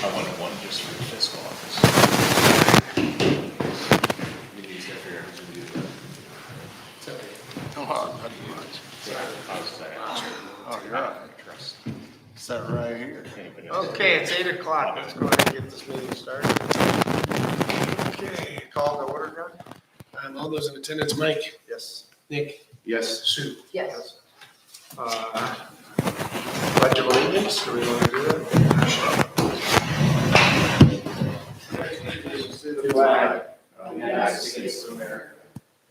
I wanted one just for the fiscal office. Come on, not too much. Oh, you're right. Trust. Set right here. Anybody else? Okay, it's 8 o'clock. Let's go ahead and get this meeting started. Okay, call to order, John? All those in attendance, Mike, Yes. Nick, Yes. Sue. Yes. Pledge of allegiance, do we want to do that? To the flag of the United States of America,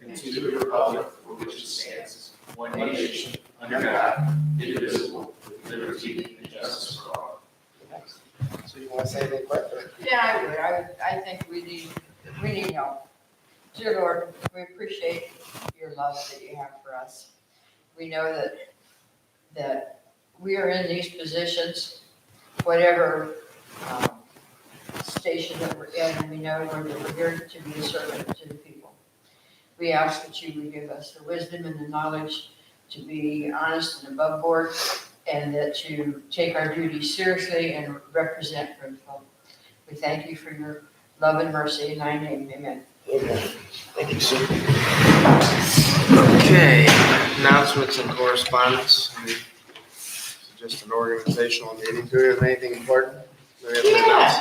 and to the republic for which it stands, one nation, under God, indivisible, with liberty and justice for all. So you want to say anything quick? Yeah, I would. I think we need help. Dear Lord, we appreciate your love that you have for us. We know that we are in these positions, whatever station that we're in, and we know that we're here to be a servant to the people. We ask that you would give us the wisdom and the knowledge to be honest and above board, and that you take our duties seriously and represent Brimfield. We thank you for your love and mercy in thy name, amen. Thank you, sir. Okay, announcements and correspondence. It's just an organizational meeting. Do we have anything important? Do we have anything else?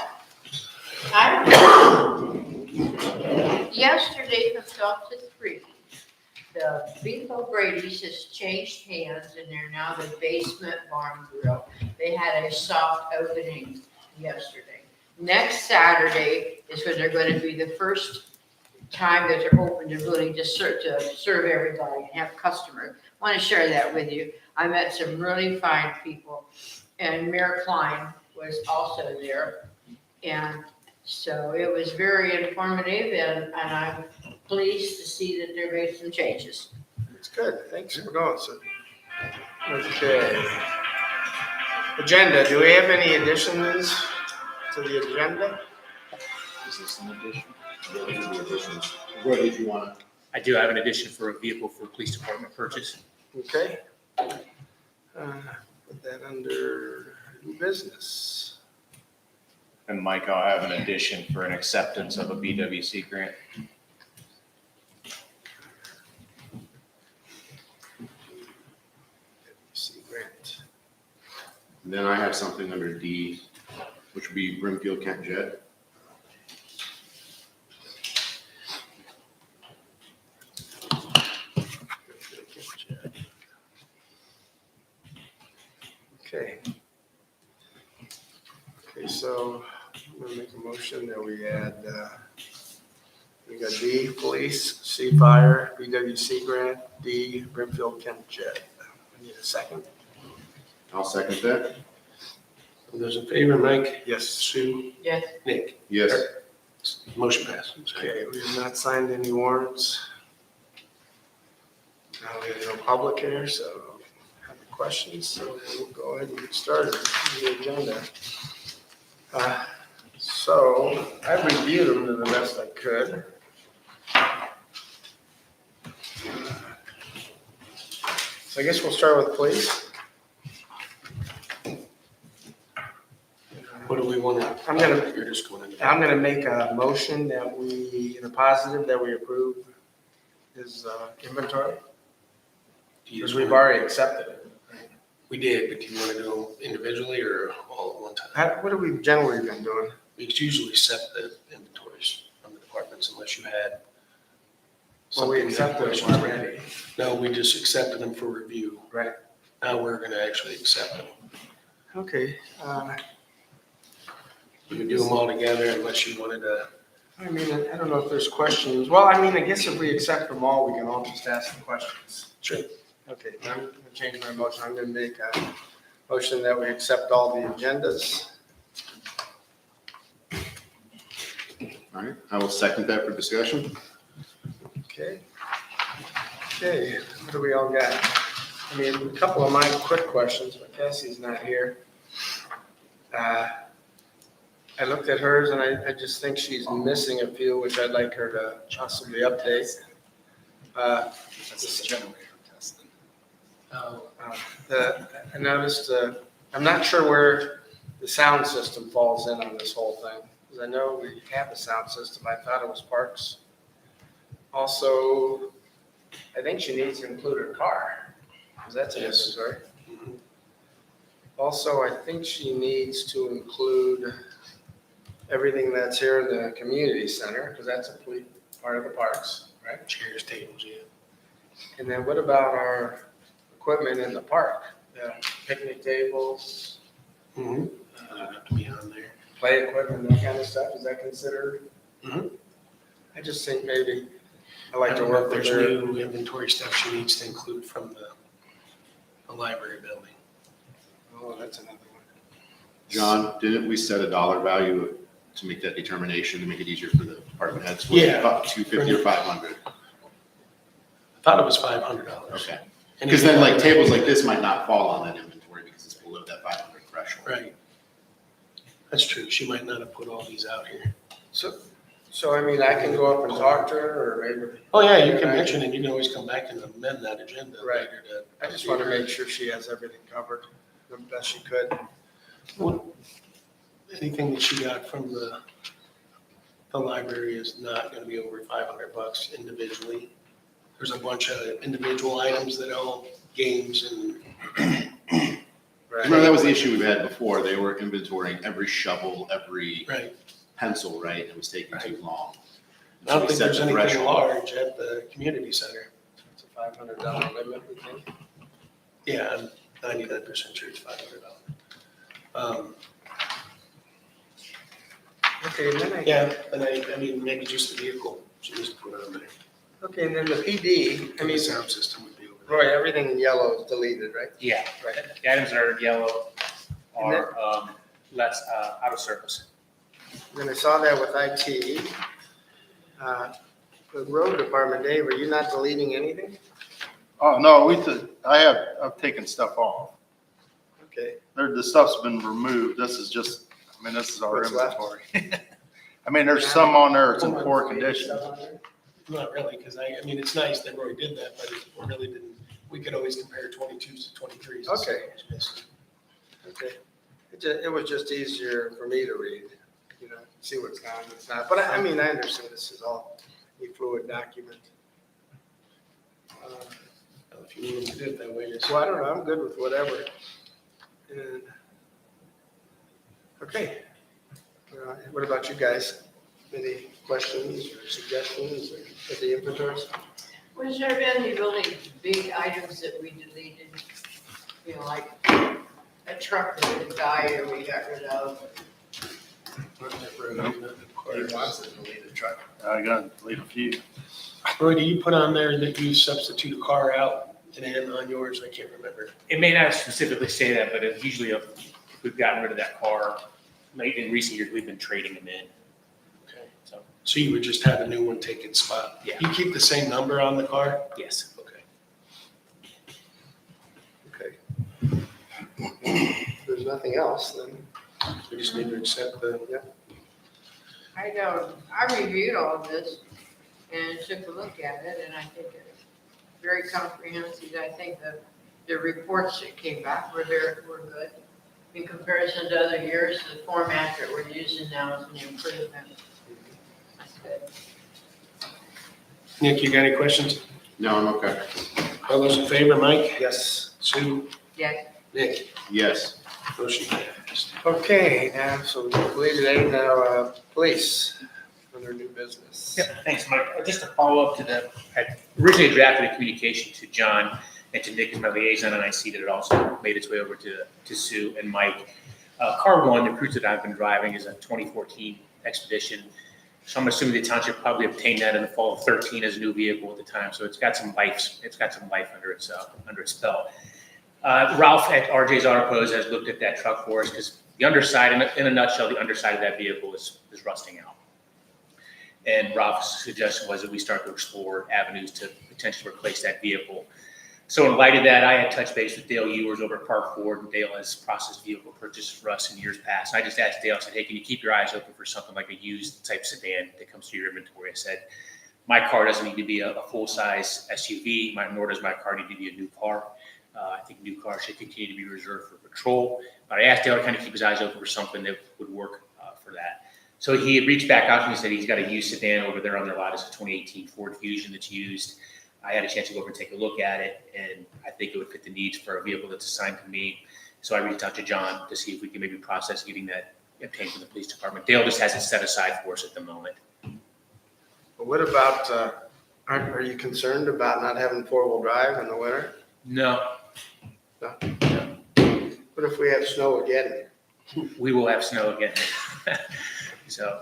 Yesterday from 12 to 3, the Beef O'Brady's has changed hands and they're now the Basement Barn Grill. They had a soft opening yesterday. Next Saturday is when they're going to be the first time that they're open to really just serve everybody and have customers. I want to share that with you. I met some really fine people, and Mayor Klein was also there. And so it was very informative, and I'm pleased to see that there made some changes. It's good. Thanks for going, sir. Okay. Agenda, do we have any additions to the agenda? Is this an addition? What are the additions? What did you want? I do have an addition for a vehicle for police department purchase. Okay. Put that under new business. And Mike, I'll have an addition for an acceptance of a BWC grant. See, grant. Then I have something under D, which would be Brimfield Kent Jet. Okay. Okay, so I'm gonna make a motion that we add, we got D, police, C, fire, BWC grant, D, Brimfield Kent Jet. I need a second. I'll second that. All those in favor, Mike, Yes. Sue, Yes. Nick. Yes. Motion passes. Okay, we have not signed any warrants. Now we have no public here, so have any questions, so we'll go ahead and get started with the agenda. So I reviewed them to the best I could. So I guess we'll start with police. What do we want to? I'm gonna- You're just going into. I'm gonna make a motion that we, in a positive, that we approve his inventory, because we've already accepted it. We did, but do you want to do them individually or all at one time? What have we generally been doing? We usually set the inventories from the departments unless you had. Well, we something accepted it questions. already. No, we just accepted them for review. Right. Now we're going to actually accept them. Okay, We could do them all together unless you wanted to. I mean, I don't know if there's questions. Well, I mean, I guess if we accept them all, we can all just ask the questions. Sure. Okay, I'm gonna change my motion. I'm gonna make a motion that we accept all the agendas. All right, I will second that for discussion. Okay. Okay, what do we all got? I mean, a couple of my quick questions, but Cassie's not here. I looked at hers and I just think she's missing a few, which I'd like her to possibly update. That's the generator testing. I noticed, I'm not sure where the sound system falls in on this whole thing. Because I know we have a sound system. I thought it was parks. Also, I think she needs to include her car, because that's an Yes. inventory. Also, I think she needs to include everything that's here in the community center, because that's a complete part of the parks, right? Chairs, tables, yeah. And then what about our equipment in the park? Picnic tables, That'd have to be on there. play equipment, that kind of stuff, is that considered? Mhm. I just think maybe, I like I to don't know work if with there's her. new inventory stuff she needs to include from the library building. Oh, that's another one. John, didn't we set a dollar value to make that determination, to make it easier for the department heads? Was it Yeah. about 250 or 500? I thought it was $500. Okay. Because then like tables like this might not fall on that inventory because it's below that 500 threshold. Right. That's true. She might not have put all these out here. So I mean, I can go up and talk to her, or maybe, Oh, yeah, you can mention it. You can always come back and amend that agenda Right. later to. I just want to make sure she has everything covered the best she could. Anything that she got from the library is not gonna be over $500 individually. There's a bunch of individual items that all games and, Remember, that was the issue we've had before. They were inventorying every shovel, every right. pencil, right? It was taking too long. I don't we think set there's the anything threshold. large at the community center. It's a $500 limit, we think. Yeah, I'm 99% sure it's $500. Okay, and then Yeah, but I mean, maybe just the vehicle, she needs to put on there. okay, and then the PD, I And mean, the sound system would be over there. Roy, everything in yellow is deleted, right? Yeah, Right. the items that are yellow are less out of service. Then I saw that with IT. The road department, Dave, are you not deleting anything? Oh, no, I've taken stuff off. Okay, The stuff's been removed. This is just, this is our What's left? inventory. There's some on there, it's in poor condition. Not really, because I mean, it's nice that Roy did that, but it really didn't, we could always compare 22s to 23s. Okay. Okay. It was just easier for me to read, see what's gone, what's not. But I mean, I understand this is all a fluid document. If you want to do it that way, it's. So I don't know, I'm good with whatever. And, okay. What about you guys? Any questions or suggestions with the inventories? Was there any really big items that we deleted? Like a truck that would die or we got rid of? He wants to delete a truck. I gotta delete a few. Roy, do you put on there that you substitute a car out and in on yours? I can't remember. It may not specifically say that, but it's usually if we've gotten rid of that car, maybe in recent years, we've been trading them in. Okay. So, So you would just have a new one take its spot? Yeah. You keep the same number on the car? yes. Okay. Okay. If there's nothing else, then. We just need to accept the. I reviewed all of this and took a look at it, and I think it's very comprehensive. I think the reports that came back were good. In comparison to other years, the format that we're using now is an improvement. That's good. Nick, you got any questions? No, I'm okay. All those in favor, Mike? Yes. Sue? Yes, Nick? Yes. Motion passed. Okay, now, so we completed A, now, police, under new business. Yep, thanks, Mike. Just to follow up to I originally drafted a communication to John and to Nick as my liaison, and I see that it also made its way over to Sue and Mike. Car one, the cruiser that I've been driving is a 2014 Expedition. So I'm assuming the township probably obtained that in the fall of 13 as a new vehicle at the time. So it's got some life under its belt. Ralph at RJ's Auto Pros has looked at that truck for us because the underside, in a nutshell, the underside of that vehicle is rusting out. And Ralph's suggestion was that we start to explore avenues to potentially replace that vehicle. So in light of that, I had touched base with Dale Ewers over at Park Ford, and Dale has processed vehicle purchases for us in years past. And I just asked Dale, I said, hey, can you keep your eyes open for something like a used type sedan that comes through your inventory? I said, my car doesn't need to be a full-size SUV, nor does my car need to be a new car. I think new cars should continue to be reserved for patrol. But I asked Dale to kind of keep his eyes open for something that would work for that. So he had reached back out to me and said he's got a used sedan over there on their lot. It's a 2018 Ford Fusion that's used. I had a chance to go over and take a look at it, and I think it would fit the needs for a vehicle that's assigned to me. So I reached out to John to see if we can maybe process getting that obtained from the police department. Dale just has it set aside for us at the moment. But what about, are you concerned about not having four-wheel drive in the winter? No, What if we have snow again? we will have snow again. So,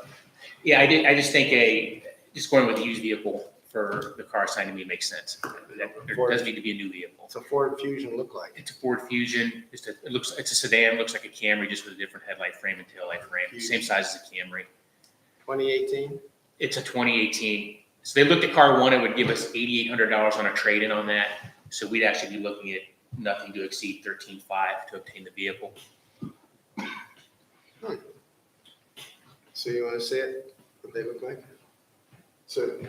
yeah, I just think just going with a used vehicle for the car assigned to me makes sense. There does need to be a new vehicle. What's a Ford Fusion look like? It's a Ford Fusion. It's a sedan, looks like a Camry, just with a different headlight frame and taillight frame. Same size as a Camry. 2018? It's a 2018. So they looked at car one, it would give us $8,800 on a trade-in on that. So we'd actually be looking at nothing to exceed $13,500 to obtain the vehicle. So you want to see it, what they look like? So,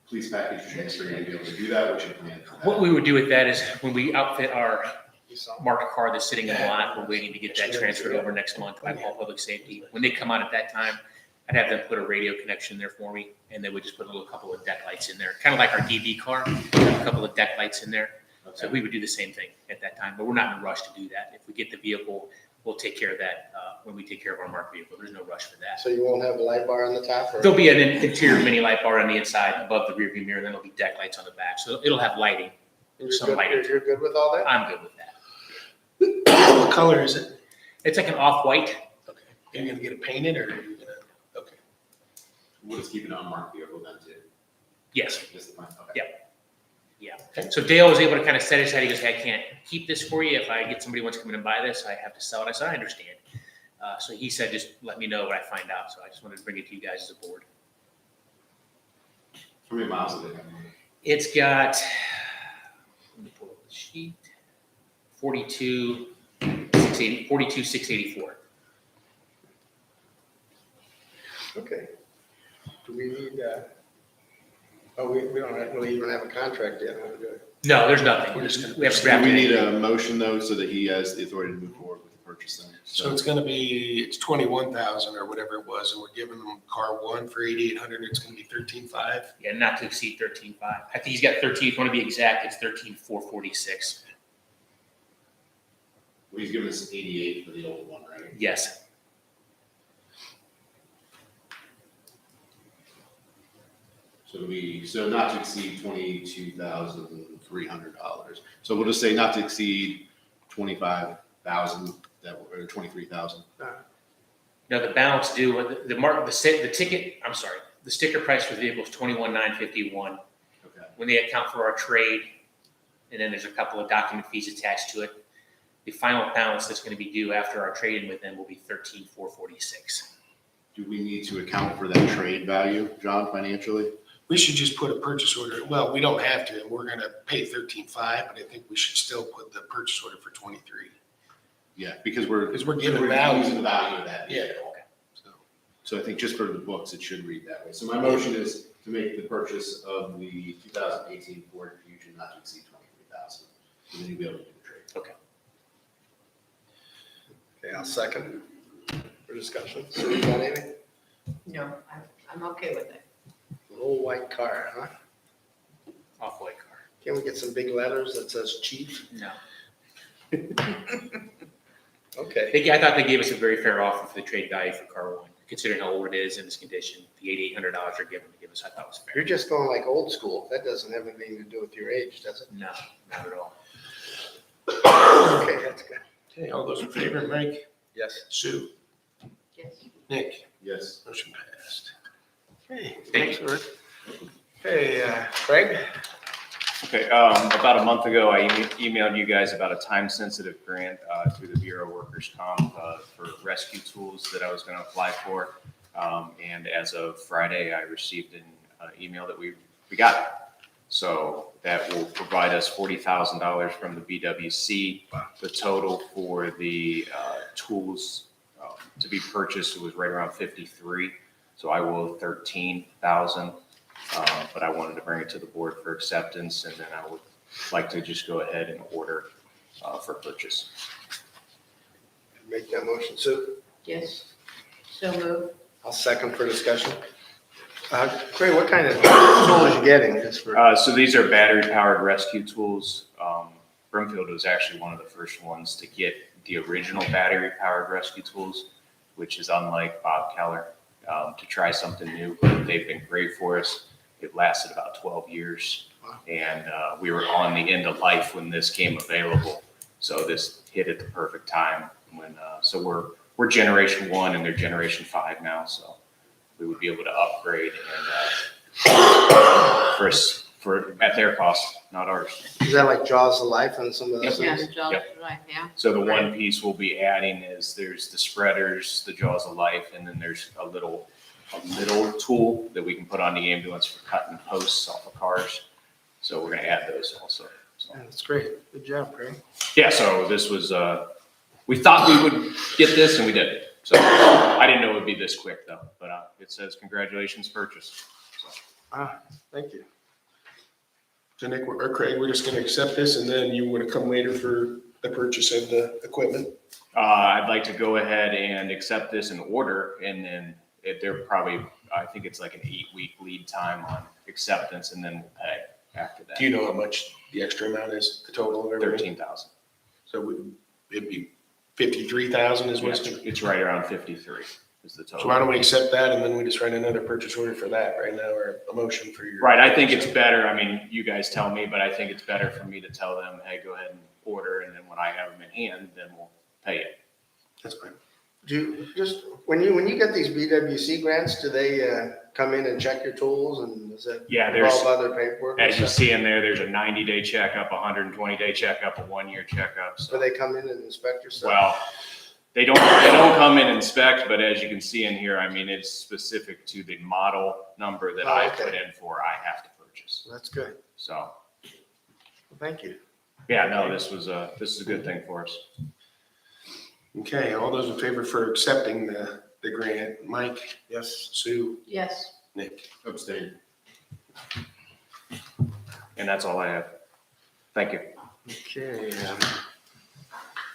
Police package transfer, you'd be able to do that, what's your plan for that? What we would do with that is when we outfit our you saw? marked car that's sitting in the lot, we're waiting to get that transferred over next month by Paul Public Safety. When they come out at that time, I'd have them put a radio connection there for me, and they would just put a couple of deck lights in there, kind of like our DV car, a couple of deck lights in there. So we would do the same thing at that time, but we're not in a rush to do that. If we get the vehicle, we'll take care of that when we take care of our marked vehicle. There's no rush for that. So you won't have a light bar on the top? Or? There'll be an interior mini light bar on the inside above the rearview mirror, and then there'll be deck lights on the back. So it'll have lighting. You're some good, lighting. you're good with all that? I'm good with that. What color is it? It's like an off-white. Okay. Are you gonna get it painted or are you gonna, okay. We'll just keep an unmarked vehicle then too. Yes. Just the plan, okay. Yeah. Yeah. So Dale was able to kind of set his head. He goes, hey, I can't keep this for you. If I get somebody who wants to come in and buy this, I have to sell it. I said, I understand. So he said, just let me know what I find out. So I just wanted to bring it to you guys as a board. How many miles does it have? It's got, let me pull up the sheet, 42,684. Okay. Do we need, we don't really even have a contract yet, huh, do we? No, there's nothing. We're just gonna- We have to Do draft we it. need a motion though, so that he has the authority to move forward with the purchase then? So it's gonna be, it's 21,000 or whatever it was, and we're giving them car one for 8,800, it's gonna be 13,500. Yeah, not to exceed 13,500. I think he's got 13, if you want to be exact, it's 13,446. Well, he's giving us 88 for the old one, right? Yes. So not to exceed $22,300. So we'll just say not to exceed 25,000, or 23,000. Now, the balance due, the ticket, I'm sorry, the sticker price for the vehicle is $21,951. Okay. When they account for our trade, and then there's a couple of document fees attached to it, the final balance that's going to be due after our trade-in with them will be $13,446. Do we need to account for that trade value, John, financially? We should just put a purchase order, well, we don't have to, we're gonna pay 13,500, but I think we should still put the purchase order for 23. Yeah, because we're giving value. using the value of that Yeah. vehicle. So I think just for the books, it should read that way. So my motion is to make the purchase of the 2018 Ford Fusion not to exceed 23,000. And then you'll be able to do the trade. Okay, I'll second for discussion. So you got anything? No, I'm okay with it. An old white car, huh? Off-white car. Can we get some big letters that says chief? No. Okay. I thought they gave us a very fair offer for the trade value for car one, considering how old it is in this condition. The $8,800 they're giving to give us, I thought was fair. You're just going like old school. That doesn't have anything to do with your age, does it? No, not at all. Okay, that's good. Okay, all those in favor, Mike, Yes. Sue, Yes. Nick, Yes. motion passed. Okay, Thank thanks, Rick. Hey, Craig? Okay, about a month ago, I emailed you guys about a time-sensitive grant through the Bureau of Workers' Comp for rescue tools that I was gonna apply for. And as of Friday, I received an email that we got it. So that will provide us $40,000 from the BWC. The total for the tools to be purchased was right around 53. So I will 13,000. But I wanted to bring it to the board for acceptance, and then I would like to just go ahead and order for purchase. Make that motion, Sue. Yes, so move. I'll second for discussion. Craig, what kind of tools you getting? Just for, So these are battery-powered rescue tools. Brimfield was actually one of the first ones to get the original battery-powered rescue tools, which is unlike Bob Keller, to try something new. They've been great for us. It lasted about 12 years, and we were on the end of life when this came available. So this hit at the perfect time. So we're generation 1 and they're generation 5 now. So we would be able to upgrade and for at their cost, not ours. is that like Jaws of Life on some of those Yeah, things? the jaws are like, yeah. So the one piece we'll be adding is there's the spreaders, the jaws of life, and then there's a little tool that we can put on the ambulance for cutting posts off of cars. So we're gonna add those also. So, Yeah, that's great. Good job, Craig. yeah, so this was, we thought we would get this and we did it. So I didn't know it would be this quick though, but it says congratulations purchase. So, Thank you. So Nick, or Craig, we're just gonna accept this and then you wanna come later for the purchase of the equipment? I'd like to go ahead and accept this and order, and then they're probably, I think it's like an 8-week lead time on acceptance, and then we'll pay after that. Do you know how much the extra amount is, the total of everything? 13,000. So it'd be 53,000 is what's. It's right around 53 is the total. So why don't we accept that and then we just write another purchase order for that right now, or a motion for your. Right, I think it's better, I mean, you guys tell me, but I think it's better for me to tell them, hey, go ahead and order, and then when I have them in hand, then we'll pay it. That's fine. Do you just, when you get these BWC grants, do they come in and check your tools, and does that Yeah, there's, involve other paperwork? and as you stuff? see in there, there's a 90-day checkup, a 120-day checkup, a 1-year checkup, so. Do they come in and inspect your stuff? Well, they don't come in and inspect, but as you can see in here, I mean, it's specific to the model number that Oh, I okay. put in for, I have to purchase. That's good. So, Well, thank you. yeah, no, this is a good thing for us. Okay, all those in favor for accepting the grant, Mike, Yes. Sue, Yes, Nick. Abstain. And that's all I have. Thank you. Okay.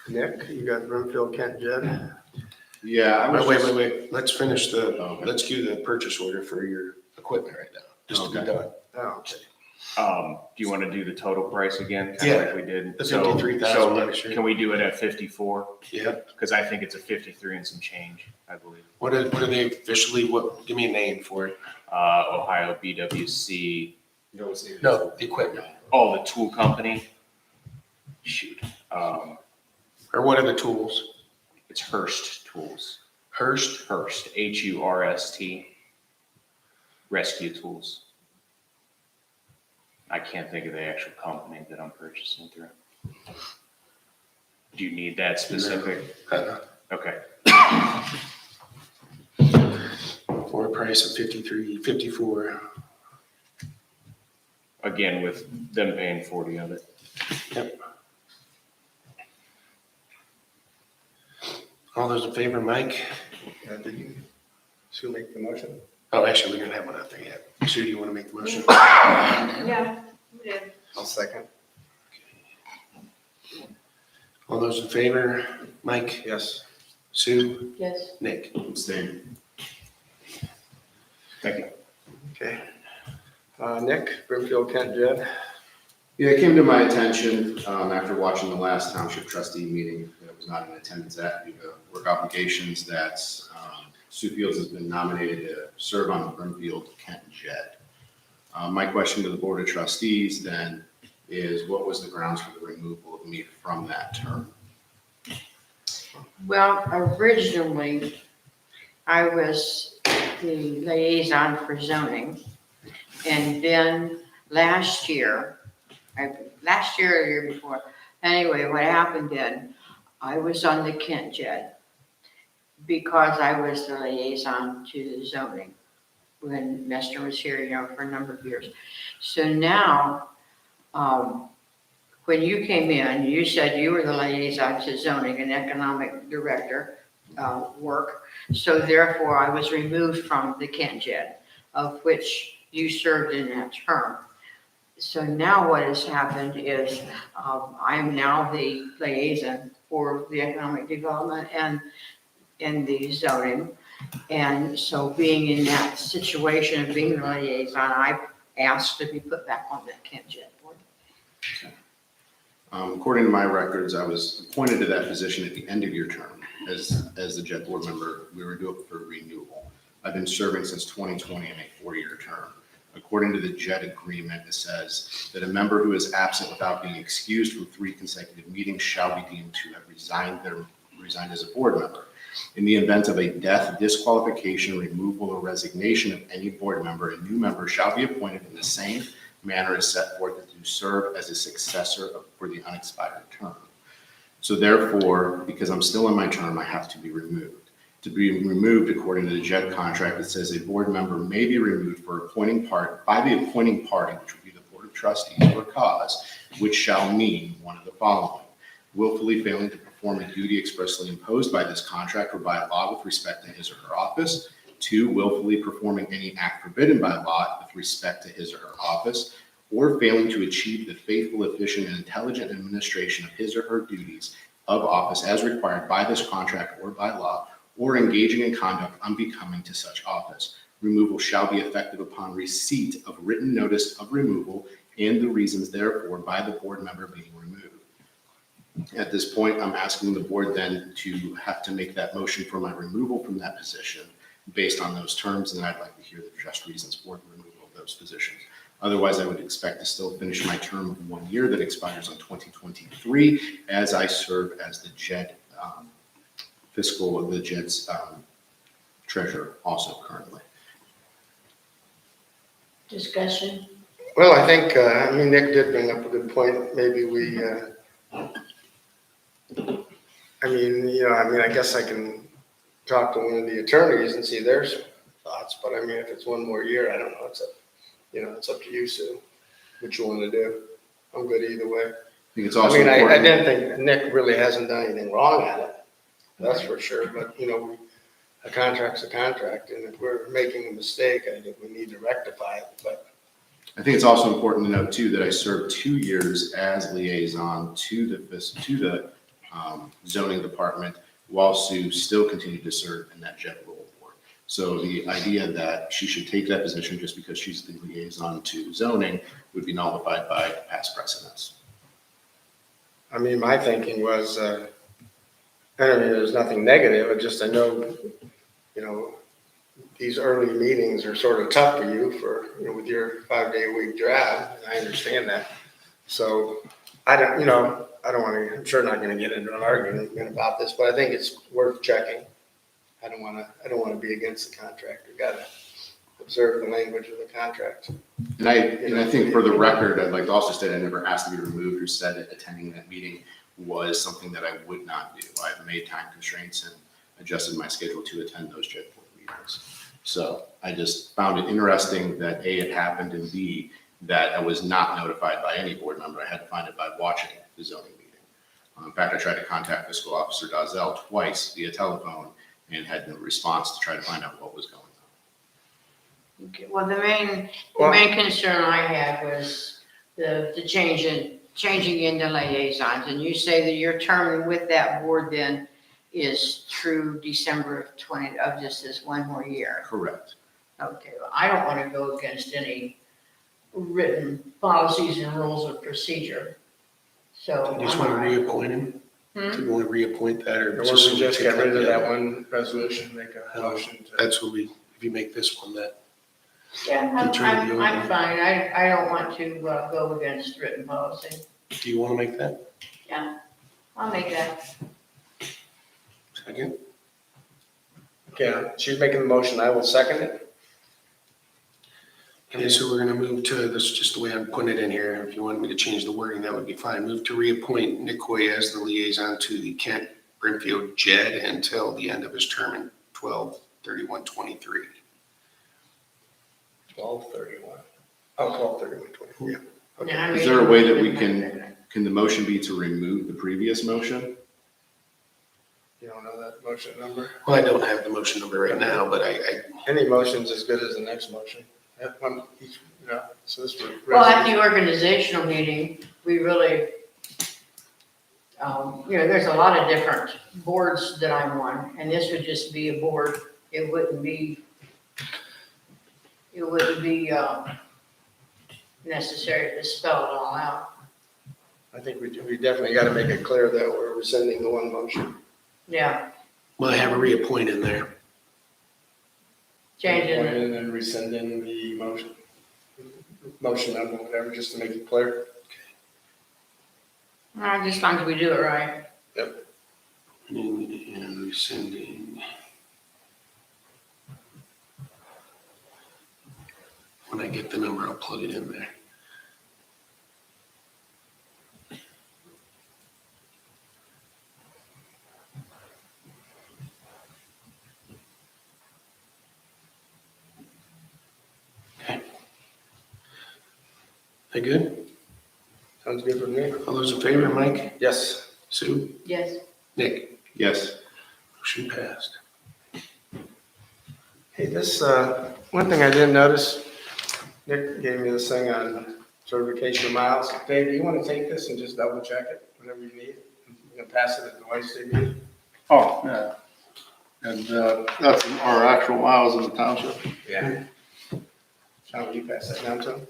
Nick, you got Brimfield, Kent, Jed? Yeah, I was Wait, let's finish Okay. let's do the purchase order for your equipment right now, just to be Okay. done. Oh, okay. Do you want to do the total price again? Kind Yeah, of like we did. the So- 53,000, so make sure. Can we do it at 54? Yeah. Because I think it's a 53 and some change, I believe. What are they officially, give me a name for it. Ohio BWC, No, it's needed. No, the equipment. oh, the tool company. Shoot. Or what are the tools? It's Hearst Tools. Hearst? Hearst, Hurst, Rescue Tools. I can't think of the actual company that I'm purchasing through. Do you need that specific? Okay. For a price of 54. Again, with them paying 40 of it. Yep. All those in favor, Mike? Did you, Sue, make the motion? Oh, actually, we don't have one out there yet. Sue, do you want to make the motion? yeah, we did. I'll second. All those in favor, Mike, Yes. Sue, Yes, Nick? Abstain. Thank you. Okay. Nick, Brimfield, Kent, Jed? Yeah, it came to my attention after watching the last township trustee meeting that I was not in attendance at due to work obligations that Sioux Fields has been nominated to serve on the Brimfield Kent Jed. My question to the Board of Trustees then is what was the grounds for the removal of me from that term? well, originally, I was the liaison for zoning. And then last year or the year before, anyway, what happened then, I was on the Kent Jed because I was the liaison to the zoning when Nestor was here, for a number of years. So now, when you came in, you said you were the liaison to zoning and economic director work. So therefore, I was removed from the Kent Jed, of which you served in that term. So now what has happened is, I am now the liaison for the economic development and in the zoning. And so being in that situation of being the liaison, I asked to be put back on that Kent Jet board. According to my records, I was appointed to that position at the end of your term as the JED board member. We were due up for renewal. I've been serving since 2020 in a 4-year term. According to the JED agreement, it says that a member who is absent without being excused from 3 consecutive meetings shall be deemed to have resigned as a board member. In the event of a death, disqualification, removal, or resignation of any board member, a new member shall be appointed in the same manner as set forth to serve as a successor for the unexpired term. So therefore, because I'm still in my term, I have to be removed. To be removed, according to the JED contract, it says a board member may be removed by the appointing party, which would be the Board of Trustees, for a cause, which shall mean one of the following: willfully failing to perform a duty expressly imposed by this contract or by law with respect to his or her office. 2, willfully performing any act forbidden by law with respect to his or her office, or failing to achieve the faithful, efficient, and intelligent administration of his or her duties of office as required by this contract or by law, or engaging in conduct unbecoming to such office. Removal shall be effective upon receipt of written notice of removal and the reasons therefore by the board member being removed. At this point, I'm asking the board then to have to make that motion for my removal from that position based on those terms, and I'd like to hear the just reasons for the removal of those positions. Otherwise, I would expect to still finish my term of 1 year that expires on 2023 as I serve as the JED the JED's treasurer also currently. Discussion? Well, I think, Nick did bring up a good point. Maybe we, I guess I can talk to one of the attorneys and see their thoughts, but if it's 1 more year, I don't know. It's up to you, Sue, what you want to do. I'm good either way. I think it's also I important. didn't think Nick really hasn't done anything wrong at it. That's for sure, but, a contract's a contract, and if we're making a mistake, I think we need to rectify it, but. I think it's also important to note too that I served 2 years as liaison to the zoning department while Sue still continued to serve in that JED role board. So the idea that she should take that position just because she's the liaison to zoning would be nullified by past precedents. My thinking was, there's nothing negative, I know, these early meetings are sort of tough for you with your 5-day-a-week job, and I understand that. So I don't want to, I'm sure not going to get into an argument about this, but I think it's worth checking. I don't want to be against the contract. We've got to observe the language of the contract. And I think for the record, I'd like to also state I never asked to be removed or said that attending that meeting was something that I would not do. I've made time constraints and adjusted my schedule to attend those JED board meetings. So I just found it interesting that A, it happened, and B, that I was not notified by any board member. I had to find it by watching the zoning meeting. In fact, I tried to contact Fiscal Officer Dazell twice via telephone and had no response to try to find out what was going on. Okay, well, the main concern I had was the changing into liaisons, and you say that your term with that board then is through December of just this 1 more year. Correct. Okay, well, I don't want to go against any written policies and rules of procedure. So. You just want to reappoint him? Do you want to reappoint that, or? Or we just get rid of that one resolution, make a motion to. That's what if you make this one, that. Yeah, Return the I'm order. fine. I don't want to go against written policy. Do you want to make that? Yeah, I'll make that. Second? Okay, she's making the motion. I will second it. Okay, so we're going to move to, this is just the way I'm putting it in here. If you want me to change the wording, that would be fine. Move to reappoint Nick Hoy as the liaison to the Kent Brimfield JED until the end of his term in 12/31/23. 12/31. Oh, 12/31/23, yeah. Okay. Yeah, I Is mean- there a way that we can the motion be to remove the previous motion? You don't know that motion number? Well, I don't have the motion number right now, but I Any motion's as good as the next motion. At one, each, you know, so this was. Well, at the organizational meeting, we really, there's a lot of different boards that I'm on, and this would just be a board. It wouldn't be necessary to spell it all out. I think we definitely gotta make it clear that we're rescinding the one motion. Yeah, Well, I have a reappoint in there. changing, And then rescinding the motion number, whatever, just to make it clear. just as long as we do it right. And rescinding. When I get the number, I'll plug it in there. Okay. Are good? Sounds good with me. All those in favor, Mike? Yes. Sue? Yes, Nick? Yes. Motion passed. Hey, this, one thing I didn't notice, Nick gave me this thing on certification of miles. Dave, do you want to take this and just double check it whenever you need it? You can pass it at the White State meeting. Oh, yeah. And, that's our actual miles in the township. Yeah. How would you pass that down to him?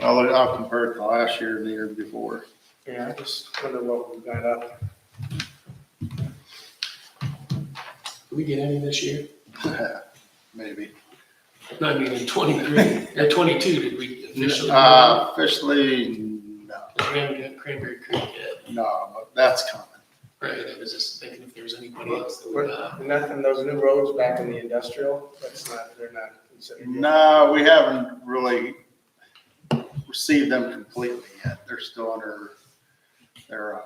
I'll compare it to last year and the year before. Yeah, I just wonder what we got up. Did we get any this year? Maybe. No, I mean in 23, or 22, did we officially? Officially, no, We haven't got Cranberry Creek yet. no, but that's coming. Right, I was just thinking if there was anybody else that would, Nothing, those new roads back in the industrial, they're not considered. yet. No, we haven't really received them completely yet. They're still under their,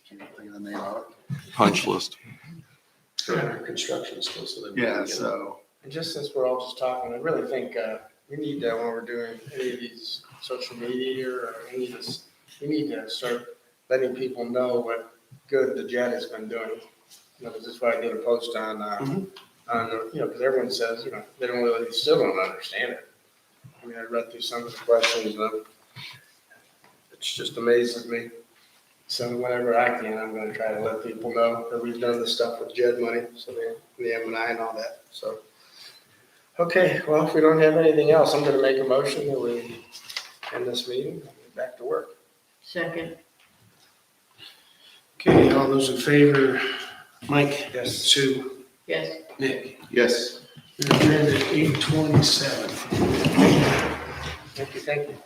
can't think of the name of Punch list. under construction still, so that. it. Yeah, so, And just since we're all just talking, I really think, we need to, when we're doing any of these social media or any of this, we need to start letting people know what good the JET has been doing. You know, 'cause that's why I did a post on, because everyone says, they don't really, still don't understand it. I mean, I read through some of the questions, and it's just amazes me. So whenever I can, I'm gonna try to let people know that we've done this stuff with JED money, so the M&I and all that, so. Okay, well, if we don't have anything else, I'm gonna make a motion that we end this meeting and get back to work. second, Okay, all those in favor, Mike? Yes. Sue? yes. Nick? Yes. We're adjourned at 8:27. Thank you.